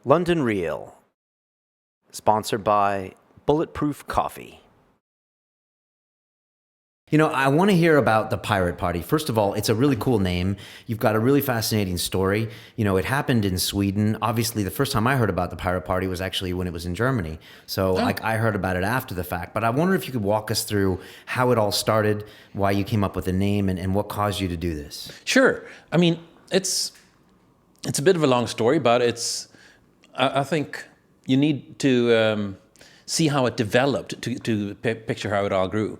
London Real, sponsored by Bulletproof Coffee. You know, I want to hear about the Pirate Party. First of all, it's a really cool name. You've got a really fascinating story. You know, it happened in Sweden. Obviously, the first time I heard about the Pirate Party was actually when it was in Germany. So I heard about it after the fact. But I wonder if you could walk us through how it all started, why you came up with the name, and what caused you to do this. Sure. I mean, it's a bit of a long story, but I think you need to see how it developed to picture how it all grew.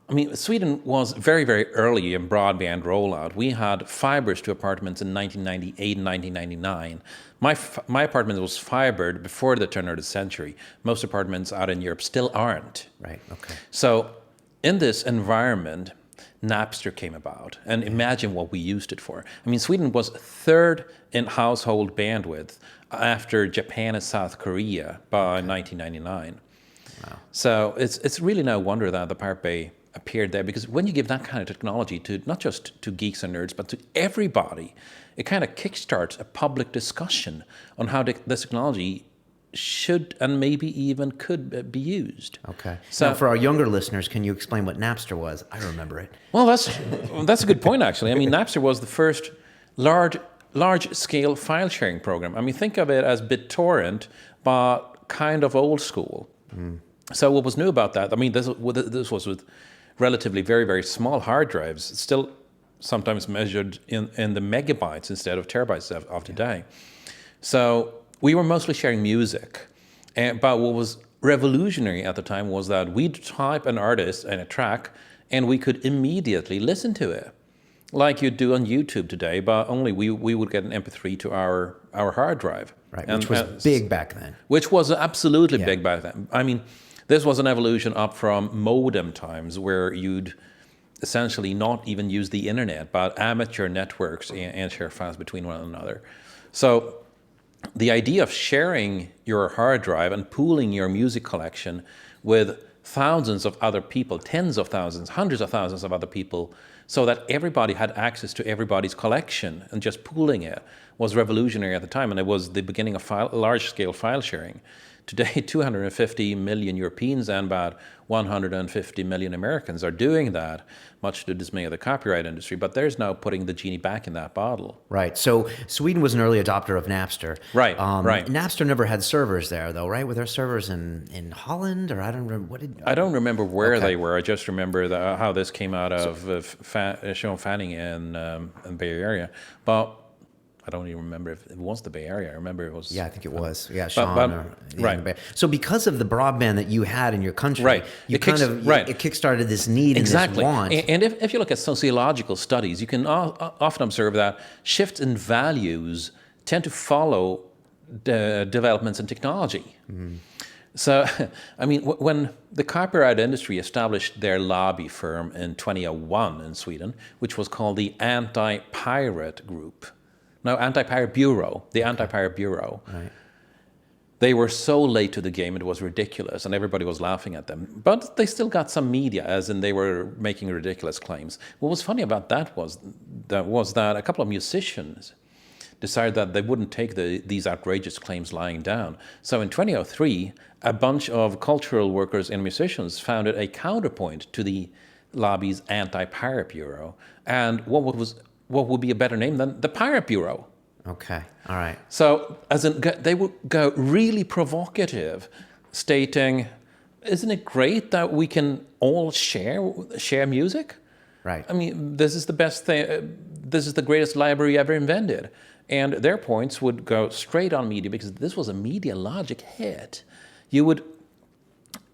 I mean, Sweden was very, very early in broadband rollout. We had fibers to apartments in 1998 and 1999. My apartment was fibered before the turn of the century. Most apartments out in Europe still aren't. Right, okay. So in this environment, Napster came about, and imagine what we used it for. I mean, Sweden was third in household bandwidth after Japan and South Korea by 1999. Wow. So it's really no wonder that the Pirate Bay appeared there, because when you give that kind of technology to not just to geeks and nerds, but to everybody, it kind of kickstarts a public discussion on how this technology should and maybe even could be used. Okay. So now, for our younger listeners, can you explain what Napster was? I remember it. Well, that's a good point, actually. I mean, Napster was the first large-scale file-sharing program. I mean, think of it as BitTorrent, but kind of old school. So what was new about that? I mean, this was with relatively very, very small hard drives, still sometimes measured in the megabytes instead of terabytes of today. So we were mostly sharing music. But what was revolutionary at the time was that we'd type an artist and a track, and we could immediately listen to it, like you do on YouTube today, but only we would get an MP3 to our hard drive. Right, which was big back then. Which was absolutely big back then. I mean, this was an evolution up from modem times, where you'd essentially not even use the internet, but amateur networks and share files between one another. So the idea of sharing your hard drive and pooling your music collection with thousands of other people, tens of thousands, hundreds of thousands of other people, so that everybody had access to everybody's collection and just pooling it, was revolutionary at the time, and it was the beginning of large-scale file sharing. Today, 250 million Europeans and about 150 million Americans are doing that, much to the dismay of the copyright industry, but there's now putting the genie back in that bottle. Right. So Sweden was an early adopter of Napster. Right, right. Napster never had servers there, though, right? Were there servers in Holland, or I don't remember? I don't remember where they were. I just remember how this came out of Sean Fanning in Bay Area. But I don't even remember if it was the Bay Area. I remember it was... Yeah, I think it was. Yeah, Sean. Right. So because of the broadband that you had in your country, right. it kickstarted this need and this want. And if you look at sociological studies, you can often observe that shifts in values tend to follow the developments in technology. Mm-hmm. So, I mean, when the copyright industry established their lobby firm in 2001 in Sweden, which was called the Anti-Pirate Group, no, Anti-Pirate Bureau, the Anti-Pirate Bureau. Right. They were so late to the game, it was ridiculous, and everybody was laughing at them. But they still got some media, as in they were making ridiculous claims. What was funny about that was that a couple of musicians decided that they wouldn't take these outrageous claims lying down. So in 2003, a bunch of cultural workers and musicians founded a counterpoint to the lobby's Anti-Pirate Bureau. And what would be a better name than the Pirate Bureau? Okay, all right. So they would go really provocative, stating, isn't it great that we can all share music? Right. I mean, this is the best thing, this is the greatest library ever invented. And their points would go straight on media, because this was a media logic hit. You would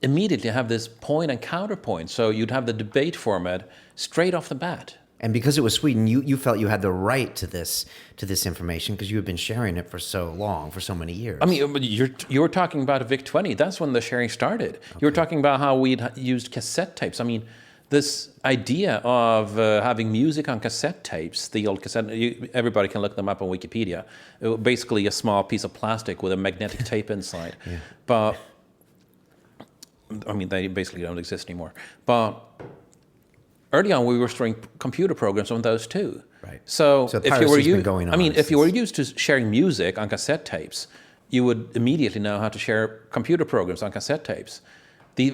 immediately have this point and counterpoint, so you'd have the debate format straight off the bat. And because it was Sweden, you felt you had the right to this information, because you had been sharing it for so long, for so many years. I mean, you were talking about a VIC-20. That's when the sharing started. Okay. You were talking about how we'd used cassette tapes. I mean, this idea of having music on cassette tapes, the old cassette, everybody can look them up on Wikipedia. It was basically a small piece of plastic with a magnetic tape inside. Yeah. But, I mean, they basically don't exist anymore. But early on, we were storing computer programs on those too. Right. So if you were been going on. if you were used to sharing music on cassette tapes, you would immediately know how to share computer programs on cassette tapes. The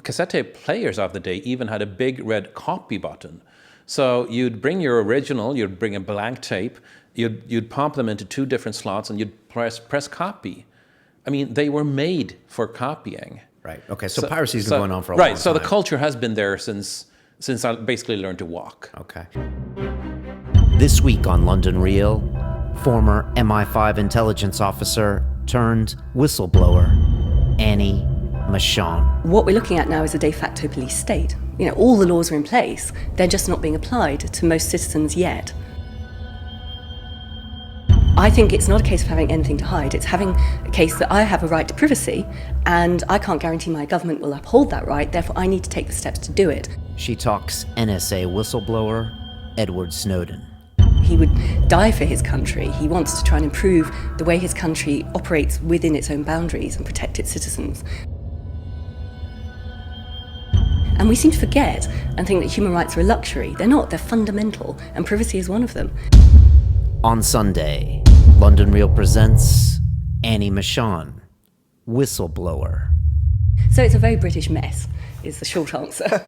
cassette tape players of the day even had a big red copy button. So you'd bring your original, you'd bring a blank tape, you'd pump them into 2 different slots, and you'd press copy. I mean, they were made for copying. Right. Okay. So piracy's been going on for a long time. Right. So the culture has been there since I basically learned to walk. Okay. This week on London Real, former MI5 intelligence officer turned whistleblower, Annie Machon. What we're looking at now is a de facto police state. All the laws are in place, they're just not being applied to most citizens yet. I think it's not a case of having anything to hide, it's having a case that I have a right to privacy, and I can't guarantee my government will uphold that right, therefore I need to take the steps to do it. She talks NSA whistleblower Edward Snowden. He would die for his country. He wants to try and improve the way his country operates within its own boundaries and protect its citizens. And we seem to forget and think that human rights are a luxury. They're not, they're fundamental, and privacy is one of them. On Sunday, London Real presents Annie Machon, whistleblower. So it's a very British mess, is the short answer.